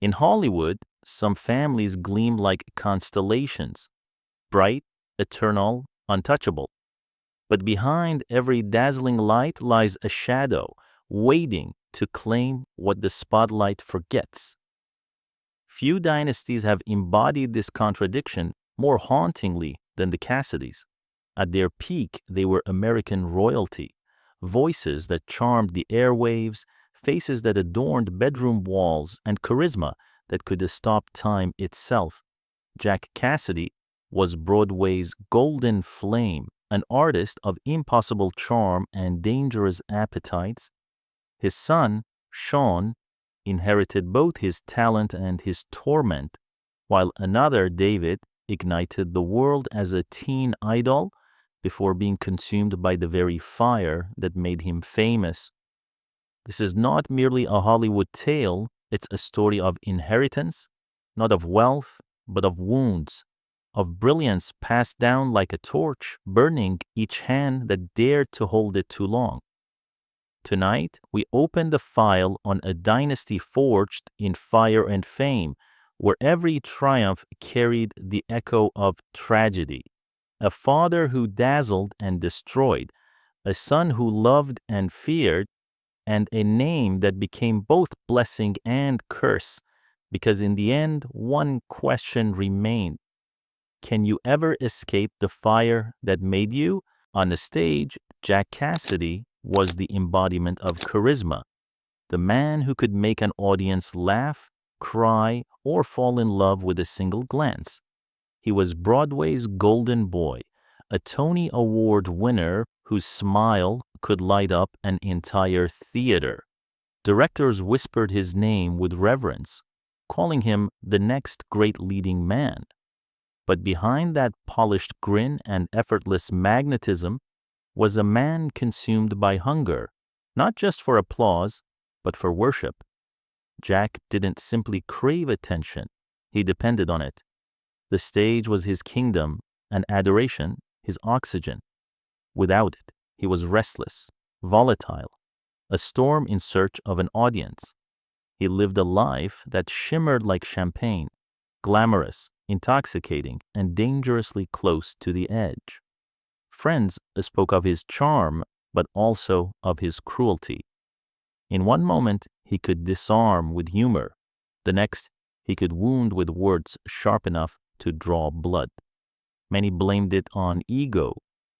In Hollywood, some families gleam like constellations, bright, eternal, untouchable. But behind every dazzling light lies a shadow, waiting to claim what the spotlight forgets. Few dynasties have embodied this contradiction more hauntingly than the Cassidys. At their peak, they were American royalty, voices that charmed the airwaves, faces that adorned bedroom walls, and charisma that could stop time itself. Jack Cassidy was Broadway's golden flame, an artist of impossible charm and dangerous appetites. His son, Shaun, inherited both his talent and his torment, while another, David, ignited the world as a teen idol before being consumed by the very fire that made him famous. This is not merely a Hollywood tale, it's a story of inheritance, not of wealth, but of wounds, of brilliance passed down like a torch, burning each hand that dared to hold it too long. Tonight, we open the file on a dynasty forged in fire and fame, where every triumph carried the echo of tragedy. A father who dazzled and destroyed, a son who loved and feared, and a name that became both blessing and curse, because in the end, one question remained. Can you ever escape the fire that made you? On the stage, Jack Cassidy was the embodiment of charisma, the man who could make an audience laugh, cry, or fall in love with a single glance. He was Broadway's golden boy, a Tony Award winner whose smile could light up an entire theater. Directors whispered his name with reverence, calling him the next great leading man. But behind that polished grin and effortless magnetism was a man consumed by hunger, not just for applause, but for worship. Jack didn't simply crave attention, he depended on it. The stage was his kingdom, and adoration his oxygen. Without it, he was restless, volatile, a storm in search of an audience. He lived a life that shimmered like champagne, glamorous, intoxicating, and dangerously close to the edge. Friends spoke of his charm, but also of his cruelty. In one moment, he could disarm with humor. The next, he could wound with words sharp enough to draw blood. Many blamed it on ego,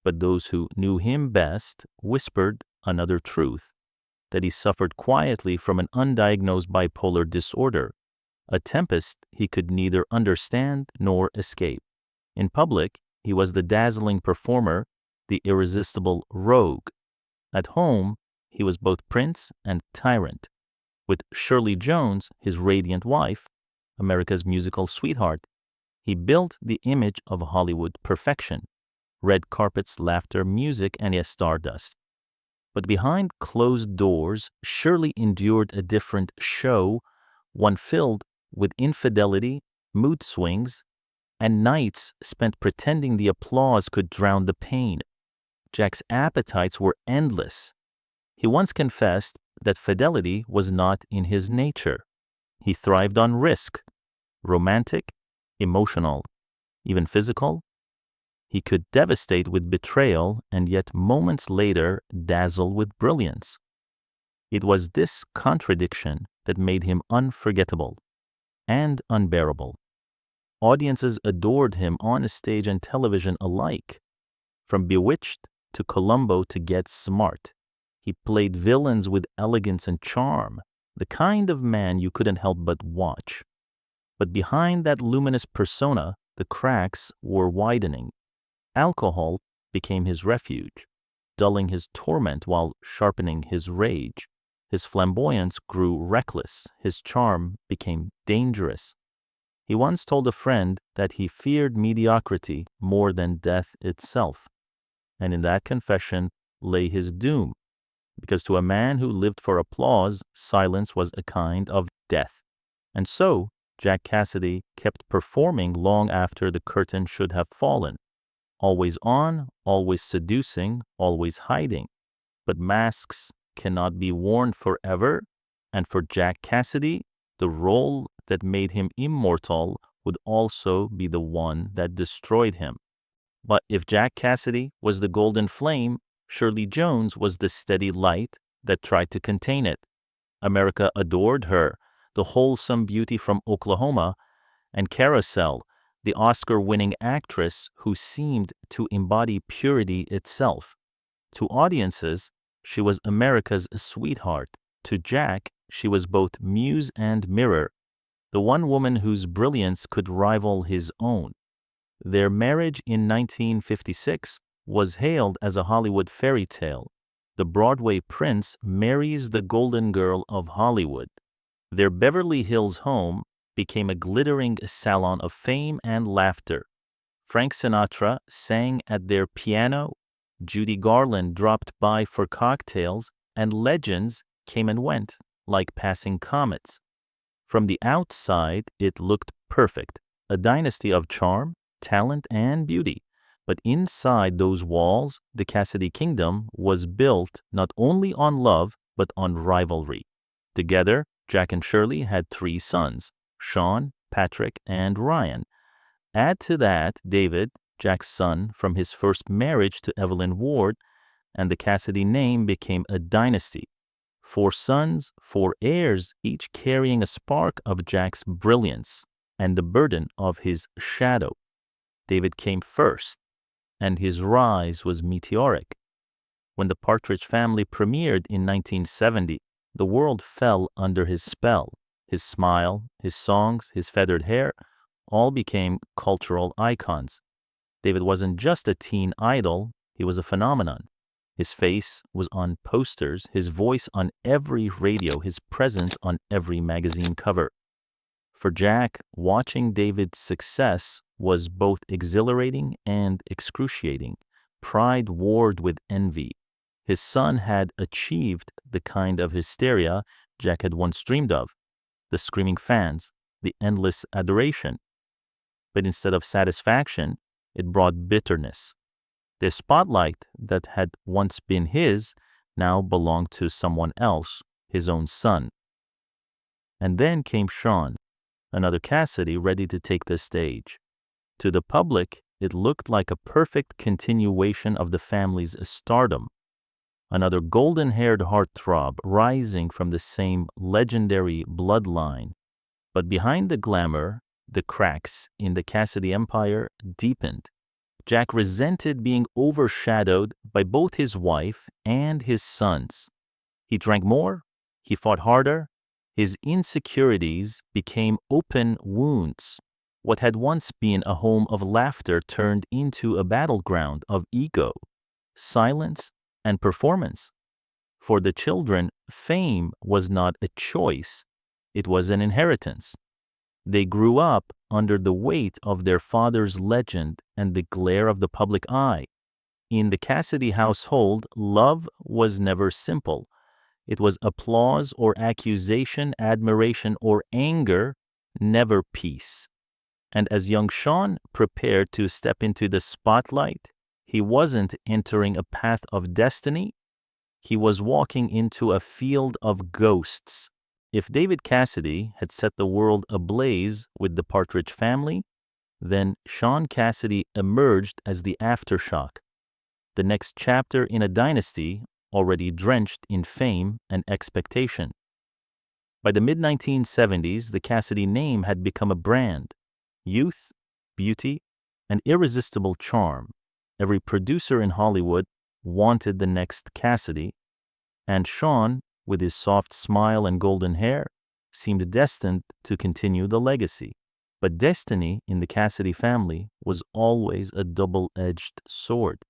but those who knew him best whispered another truth, that he suffered quietly from an undiagnosed bipolar disorder, a tempest he could neither understand nor escape. In public, he was the dazzling performer, the irresistible rogue. At home, he was both prince and tyrant. With Shirley Jones, his radiant wife, America's musical sweetheart, he built the image of Hollywood perfection, red carpets, laughter, music, and yes, stardust. But behind closed doors, Shirley endured a different show, one filled with infidelity, mood swings, and nights spent pretending the applause could drown the pain. Jack's appetites were endless. He once confessed that fidelity was not in his nature. He thrived on risk, romantic, emotional, even physical. He could devastate with betrayal and yet moments later dazzle with brilliance. It was this contradiction that made him unforgettable and unbearable. Audiences adored him on stage and television alike. From Bewitched to Columbo to Get Smart, he played villains with elegance and charm, the kind of man you couldn't help but watch. But behind that luminous persona, the cracks were widening. Alcohol became his refuge, dulling his torment while sharpening his rage. His flamboyance grew reckless, his charm became dangerous. He once told a friend that he feared mediocrity more than death itself. And in that confession lay his doom, because to a man who lived for applause, silence was a kind of death. And so, Jack Cassidy kept performing long after the curtain should have fallen. Always on, always seducing, always hiding. But masks cannot be worn forever, and for Jack Cassidy, the role that made him immortal would also be the one that destroyed him. But if Jack Cassidy was the golden flame, Shirley Jones was the steady light that tried to contain it. America adored her, the wholesome beauty from Oklahoma, and Carousel, the Oscar-winning actress who seemed to embody purity itself. To audiences, she was America's sweetheart. To Jack, she was both muse and mirror, the one woman whose brilliance could rival his own. Their marriage in 1956 was hailed as a Hollywood fairy tale. The Broadway prince marries the golden girl of Hollywood. Their Beverly Hills home became a glittering salon of fame and laughter. Frank Sinatra sang at their piano, Judy Garland dropped by for cocktails, and legends came and went like passing comets. From the outside, it looked perfect, a dynasty of charm, talent, and beauty. But inside those walls, the Cassidy kingdom was built not only on love, but on rivalry. Together, Jack and Shirley had 3 sons, Shaun, Patrick, and Ryan. Add to that David, Jack's son from his first marriage to Evelyn Ward, and the Cassidy name became a dynasty. 4 sons, 4 heirs, each carrying a spark of Jack's brilliance and the burden of his shadow. David came first, and his rise was meteoric. When the Partridge Family premiered in 1970, the world fell under his spell. His smile, his songs, his feathered hair, all became cultural icons. David wasn't just a teen idol, he was a phenomenon. His face was on posters, his voice on every radio, his presence on every magazine cover. For Jack, watching David's success was both exhilarating and excruciating. Pride warred with envy. His son had achieved the kind of hysteria Jack had once dreamed of, the screaming fans, the endless adoration. But instead of satisfaction, it brought bitterness. The spotlight that had once been his now belonged to someone else, his own son. And then came Shaun, another Cassidy ready to take the stage. To the public, it looked like a perfect continuation of the family's stardom. Another golden-haired heartthrob rising from the same legendary bloodline. But behind the glamour, the cracks in the Cassidy empire deepened. Jack resented being overshadowed by both his wife and his sons. He drank more, he fought harder, his insecurities became open wounds. What had once been a home of laughter turned into a battleground of ego, silence, and performance. For the children, fame was not a choice, it was an inheritance. They grew up under the weight of their father's legend and the glare of the public eye. In the Cassidy household, love was never simple. It was applause or accusation, admiration or anger, never peace. And as young Shaun prepared to step into the spotlight, he wasn't entering a path of destiny. He was walking into a field of ghosts. If David Cassidy had set the world ablaze with the Partridge Family, then Shaun Cassidy emerged as the aftershock, the next chapter in a dynasty already drenched in fame and expectation. By the mid-1970s, the Cassidy name had become a brand. Youth, beauty, and irresistible charm. Every producer in Hollywood wanted the next Cassidy, and Shaun, with his soft smile and golden hair, seemed destined to continue the legacy. But destiny in the Cassidy family was always a double-edged sword.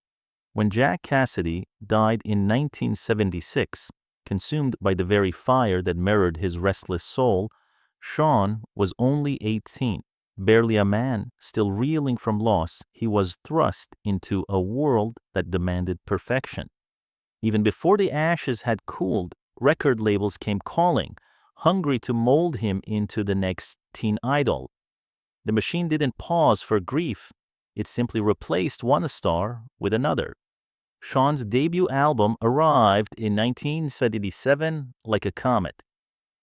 When Jack Cassidy died in 1976, consumed by the very fire that mirrored his restless soul, Shaun was only 18. Barely a man, still reeling from loss, he was thrust into a world that demanded perfection. Even before the ashes had cooled, record labels came calling, hungry to mold him into the next teen idol. The machine didn't pause for grief. It simply replaced one star with another. Shaun's debut album arrived in 1977 like a comet.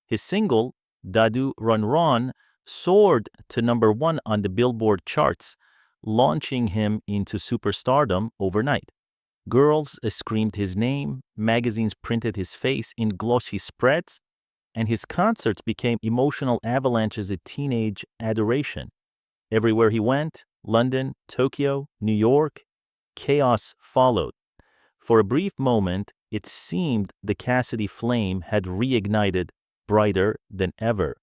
His single, Dadu Run Run soared to #1 on the Billboard charts, launching him into superstardom overnight. Girls screamed his name, magazines printed his face in glossy spreads, and his concerts became emotional avalanches of teenage adoration. Everywhere he went, London, Tokyo, New York, chaos followed. For a brief moment, it seemed the Cassidy flame had reignited, brighter than ever.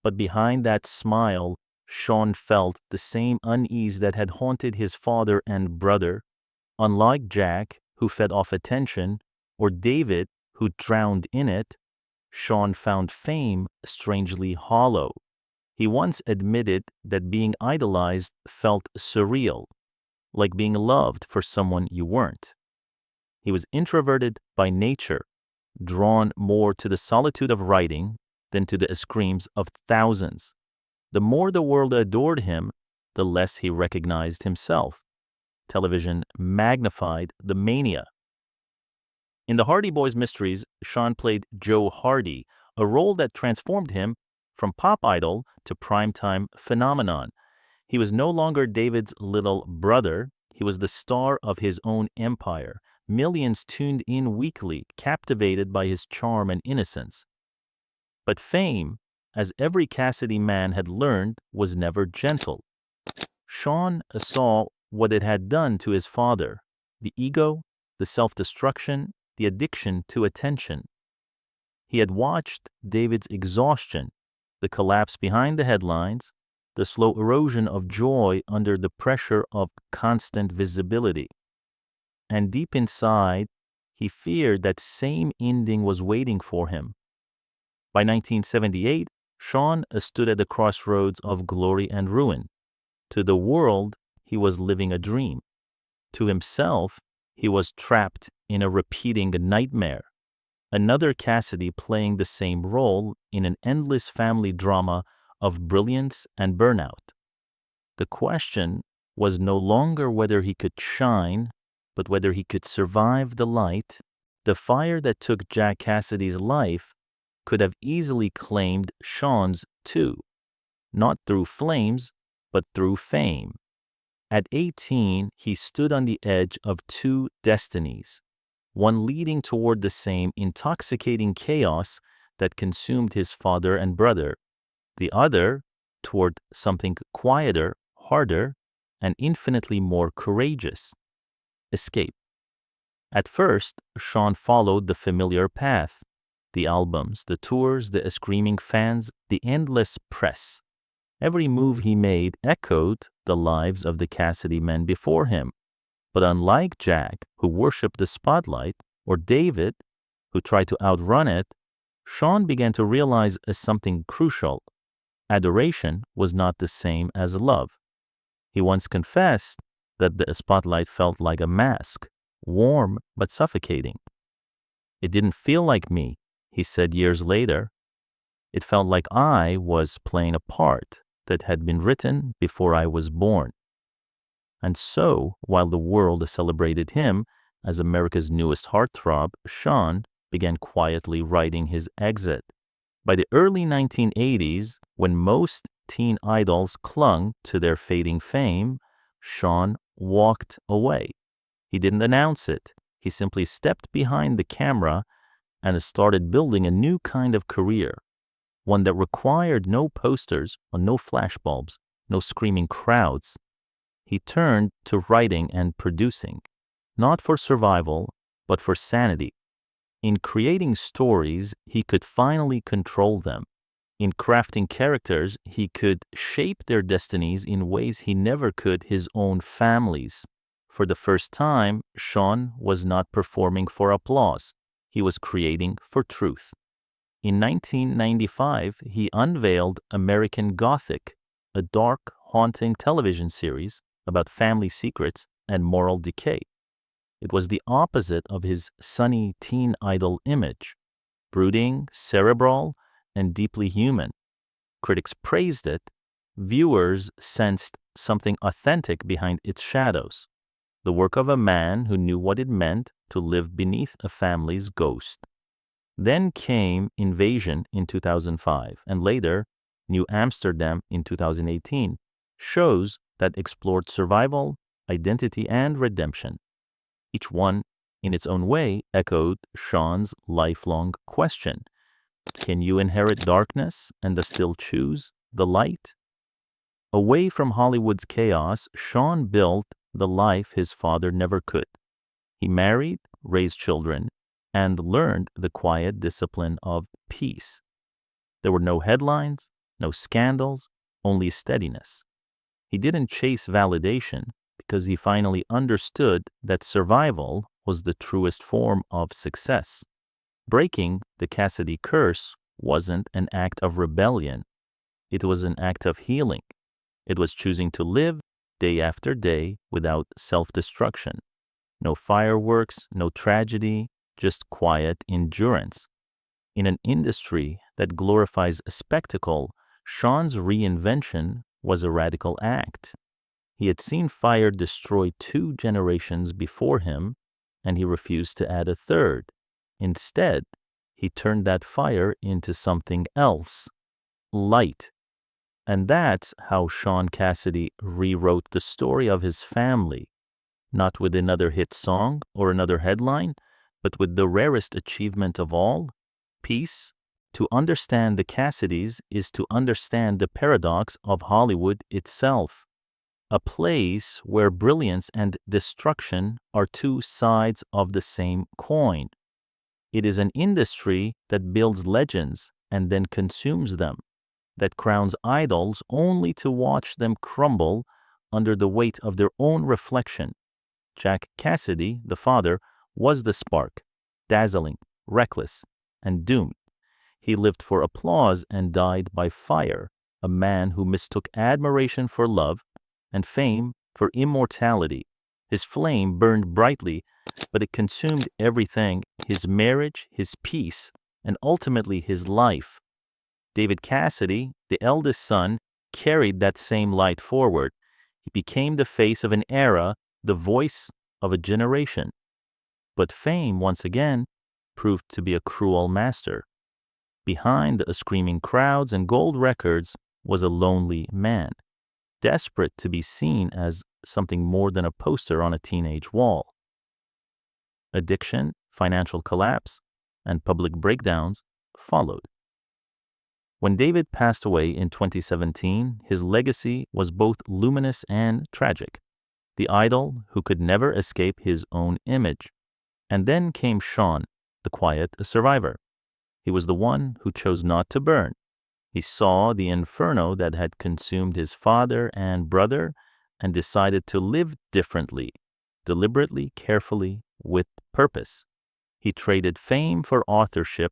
But behind that smile, Shaun felt the same unease that had haunted his father and brother. Unlike Jack, who fed off attention, or David, who drowned in it, Shaun found fame strangely hollow. He once admitted that being idolized felt surreal, like being loved for someone you weren't. He was introverted by nature, drawn more to the solitude of writing than to the screams of thousands. The more the world adored him, the less he recognized himself. Television magnified the mania. In the Hardy Boys Mysteries, Shaun played Joe Hardy, a role that transformed him from pop idol to primetime phenomenon. He was no longer David's little brother. He was the star of his own empire. Millions tuned in weekly, captivated by his charm and innocence. But fame, as every Cassidy man had learned, was never gentle. Shaun saw what it had done to his father: the ego, the self-destruction, the addiction to attention. He had watched David's exhaustion, the collapse behind the headlines, the slow erosion of joy under the pressure of constant visibility. And deep inside, he feared that same ending was waiting for him. By 1978, Shaun stood at the crossroads of glory and ruin. To the world, he was living a dream. To himself, he was trapped in a repeating nightmare. Another Cassidy playing the same role in an endless family drama of brilliance and burnout. The question was no longer whether he could shine, but whether he could survive the light. The fire that took Jack Cassidy's life could have easily claimed Shaun's too, not through flames, but through fame. At 18, he stood on the edge of two destinies, one leading toward the same intoxicating chaos that consumed his father and brother, the other toward something quieter, harder, and infinitely more courageous: escape. At first, Shaun followed the familiar path: the albums, the tours, the screaming fans, the endless press. Every move he made echoed the lives of the Cassidy men before him. But unlike Jack, who worshipped the spotlight, or David, who tried to outrun it, Shaun began to realize something crucial: adoration was not the same as love. He once confessed that the spotlight felt like a mask, warm but suffocating. "It didn't feel like me," he said years later. "It felt like I was playing a part that had been written before I was born." And so, while the world celebrated him as America's newest heartthrob, Shaun began quietly writing his exit. By the early 1980s, when most teen idols clung to their fading fame, Shaun walked away. He didn't announce it. He simply stepped behind the camera and started building a new kind of career, one that required no posters or no flashbulbs, no screaming crowds. He turned to writing and producing, not for survival, but for sanity. In creating stories, he could finally control them. In crafting characters, he could shape their destinies in ways he never could his own family's. For the first time, Shaun was not performing for applause. He was creating for truth. In 1995, he unveiled American Gothic, a dark, haunting television series about family secrets and moral decay. It was the opposite of his sunny teen idol image: brooding, cerebral, and deeply human. Critics praised it. Viewers sensed something authentic behind its shadows: the work of a man who knew what it meant to live beneath a family's ghost. Then came Invasion in 2005, and later New Amsterdam in 2018, shows that explored survival, identity, and redemption. Each one, in its own way, echoed Shaun's lifelong question: can you inherit darkness and still choose the light? Away from Hollywood's chaos, Shaun built the life his father never could. He married, raised children, and learned the quiet discipline of peace. There were no headlines, no scandals, only steadiness. He didn't chase validation because he finally understood that survival was the truest form of success. Breaking the Cassidy curse wasn't an act of rebellion. It was an act of healing. It was choosing to live day after day without self-destruction. No fireworks, no tragedy, just quiet endurance. In an industry that glorifies spectacle, Shaun's reinvention was a radical act. He had seen fire destroy 2 generations before him, and he refused to add a third. Instead, he turned that fire into something else: light. And that's how Shaun Cassidy rewrote the story of his family, not with another hit song or another headline, but with the rarest achievement of all: peace. To understand the Cassidys is to understand the paradox of Hollywood itself, a place where brilliance and destruction are 2 sides of the same coin. It is an industry that builds legends and then consumes them, that crowns idols only to watch them crumble under the weight of their own reflection. Jack Cassidy, the father, was the spark, dazzling, reckless, and doomed. He lived for applause and died by fire, a man who mistook admiration for love and fame for immortality. His flame burned brightly, but it consumed everything: his marriage, his peace, and ultimately his life. David Cassidy, the eldest son, carried that same light forward. He became the face of an era, the voice of a generation. But fame, once again, proved to be a cruel master. Behind the screaming crowds and gold records was a lonely man, desperate to be seen as something more than a poster on a teenage wall. Addiction, financial collapse, and public breakdowns followed. When David passed away in 2017, his legacy was both luminous and tragic. The idol who could never escape his own image. And then came Shaun, the quiet survivor. He was the one who chose not to burn. He saw the inferno that had consumed his father and brother and decided to live differently, deliberately, carefully, with purpose. He traded fame for authorship,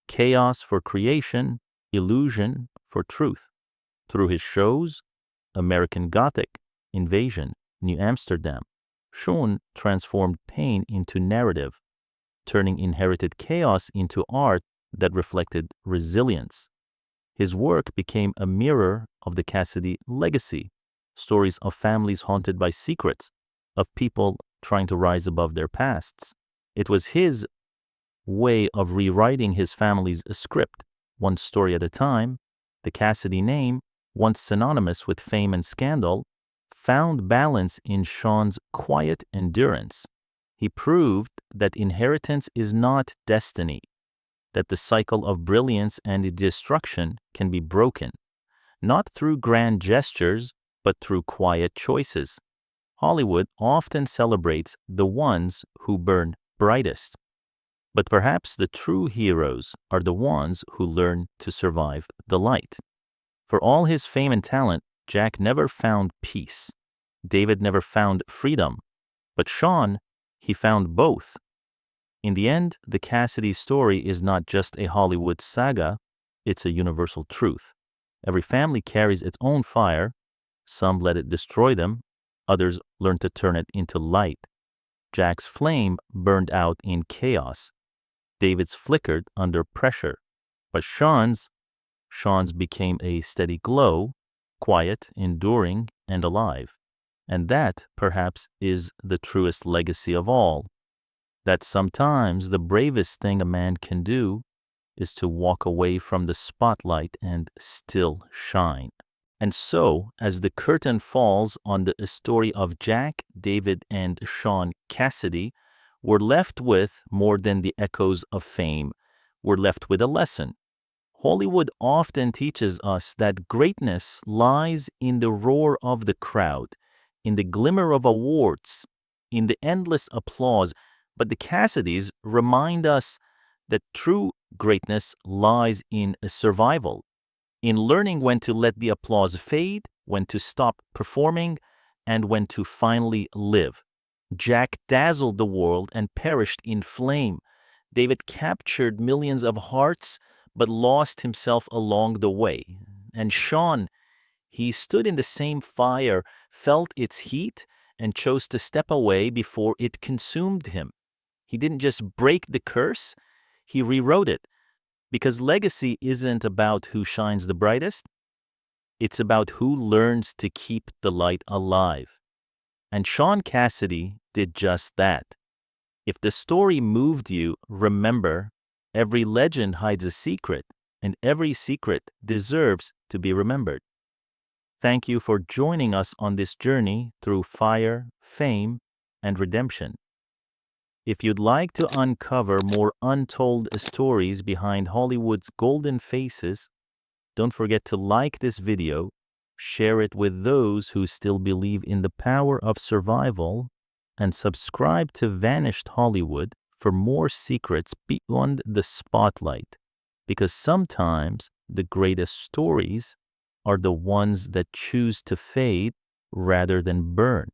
chaos for creation, illusion for truth. Through his shows, American Gothic, Invasion, New Amsterdam, Shaun transformed pain into narrative, turning inherited chaos into art that reflected resilience. His work became a mirror of the Cassidy legacy, stories of families haunted by secrets, of people trying to rise above their pasts. It was his way of rewriting his family's script, one story at a time. The Cassidy name, once synonymous with fame and scandal, found balance in Shaun's quiet endurance. He proved that inheritance is not destiny, that the cycle of brilliance and destruction can be broken, not through grand gestures, but through quiet choices. Hollywood often celebrates the ones who burn brightest, but perhaps the true heroes are the ones who learn to survive the light. For all his fame and talent, Jack never found peace. David never found freedom. But Shaun, he found both. In the end, the Cassidy story is not just a Hollywood saga, it's a universal truth. Every family carries its own fire. Some let it destroy them, others learn to turn it into light. Jack's flame burned out in chaos. David's flickered under pressure. But Shaun's became a steady glow, quiet, enduring, and alive. And that, perhaps, is the truest legacy of all. That sometimes the bravest thing a man can do is to walk away from the spotlight and still shine. And so, as the curtain falls on the story of Jack, David, and Shaun Cassidy, we're left with more than the echoes of fame. We're left with a lesson. Hollywood often teaches us that greatness lies in the roar of the crowd, in the glimmer of awards, in the endless applause. But the Cassidys remind us that true greatness lies in a survival, in learning when to let the applause fade, when to stop performing, and when to finally live. Jack dazzled the world and perished in flame. David captured millions of hearts but lost himself along the way. And Shaun, he stood in the same fire, felt its heat, and chose to step away before it consumed him. He didn't just break the curse, he rewrote it. Because legacy isn't about who shines the brightest, it's about who learns to keep the light alive. And Shaun Cassidy did just that. If the story moved you, remember, every legend hides a secret, and every secret deserves to be remembered. Thank you for joining us on this journey through fire, fame, and redemption. If you'd like to uncover more untold stories behind Hollywood's golden faces, don't forget to like this video, share it with those who still believe in the power of survival, and subscribe to Vanished Hollywood for more secrets beyond the spotlight, because sometimes the greatest stories are the ones that choose to fade rather than burn.